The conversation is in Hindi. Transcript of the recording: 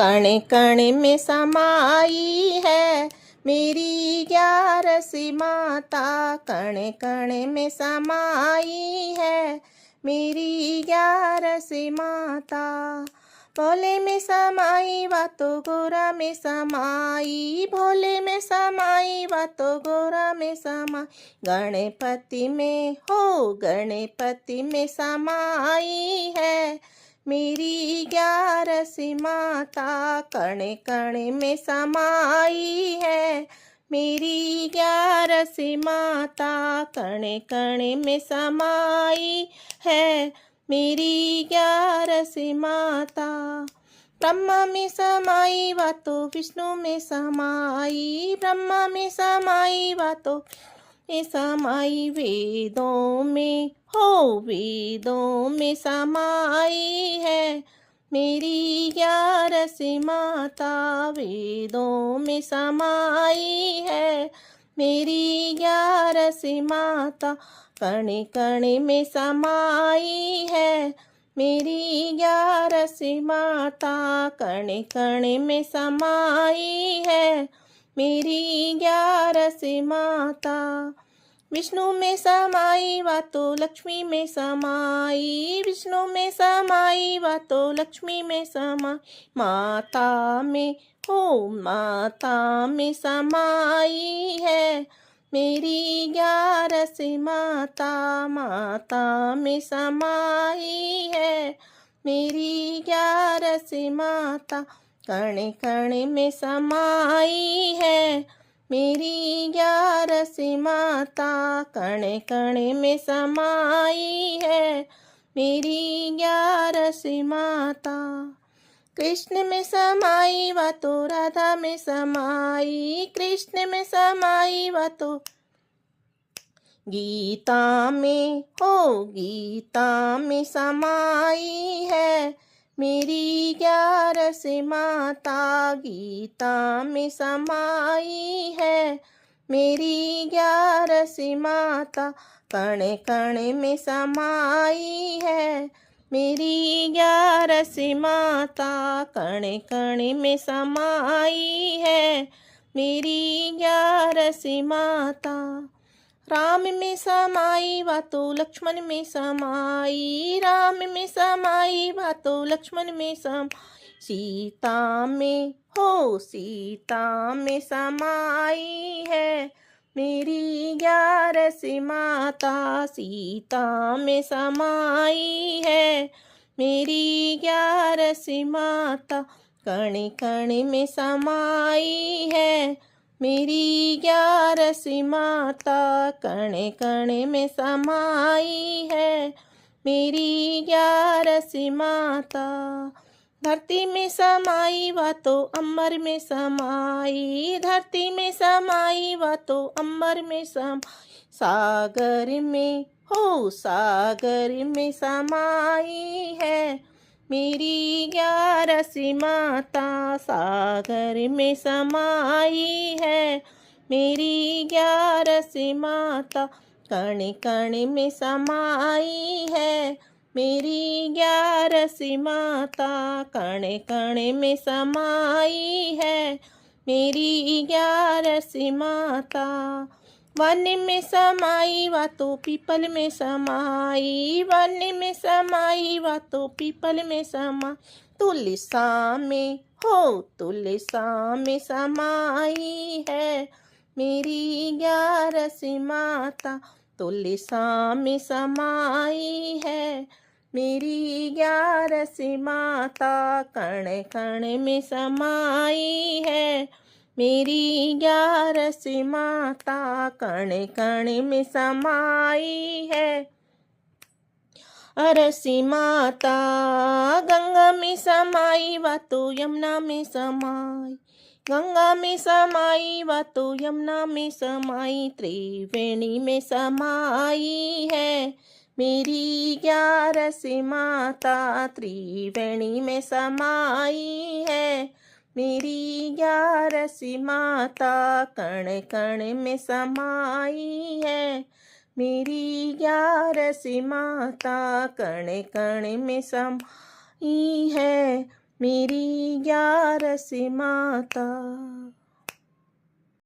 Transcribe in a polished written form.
कण कण में समाई है मेरी ग्यारसी माता। कण कण में समाई है मेरी ग्यारसी माता। भोले में समाई बातो गोरा में समाई, भोले में समाई बातो गोरा में समाई। गणपति में हो गणपति में समाई है मेरी ग्यारसी माता। कण कण में समाई है मेरी ग्यारसी माता। कण कण में समाई है मेरी ग्यारसी माता। ब्रह्मा में समाई बातो विष्णु में समाई, ब्रह्मा में समाई बातो में समाई। वेदों में हो वेदों में समाई है मेरी ग्यारसी माता। वेदों में समाई है मेरी ग्यारसी माता। कण कण में समाई है मेरी ग्यारसी माता। कण कण में समाई है मेरी ग्यारसी माता। विष्णु में समाई बातो लक्ष्मी में समाई, विष्णु में समाई बातो लक्ष्मी में समाई। माता में हो माता में समाई है मेरी ग्यारसी माता। माता में समाई है मेरी ग्यारसी माता। कण कण में समाई है मेरी ग्यारसी माता। कण कण में समाई है मेरी ग्यारसी माता। कृष्ण में समाई बातो राधा में समाई, कृष्ण में समाई बातो गीता में हो गीता में समाई है मेरी ग्यारसी माता। गीता में समाई है मेरी ग्यारसी माता। कण कण में समाई है मेरी ग्यारसी माता। कण कण में समाई है मेरी ग्यारसी माता। राम में समाई बातो लक्ष्मण में समाई, राम में समाई बातो लक्ष्मण में समाई। सीता में हो सीता में समाई है मेरी ग्यारसी माता। सीता में समाई है मेरी ग्यारसी माता। कण कण में समाई है मेरी ग्यारसी माता। कण कण में समाई है मेरी ग्यारसी माता। धरती में समाई बातो अम्बर में समाई, धरती में समाई बातो अम्बर में समाई। सागर में हो सागर में समाई है मेरी ग्यारसी माता। सागर में समाई है मेरी ग्यारसी माता। कण कण में समाई है मेरी ग्यारसी माता। कण कण में समाई है मेरी ग्यारसी माता। वन में समाई बातो पीपल में समाई, वन में समाई बातो पीपल में समाई। तुलसा में हो तुलसा में समाई है मेरी ग्यारसी माता। तुलसा में समाई है मेरी ग्यारसी माता। कण कण में समाई है मेरी ग्यारसी माता। कण कण में समाई है अरसी माता। गंगा में समाई बातो यमुना में समाई, गंगा में समाई बातो यमुना में समाई। त्रिवेणी में समाई है मेरी ग्यारसी माता। त्रिवेणी में समाई है मेरी ग्यारसी माता। कण कण में समाई है मेरी ग्यारसी माता। कण कण में समाई है मेरी ग्यारस माता।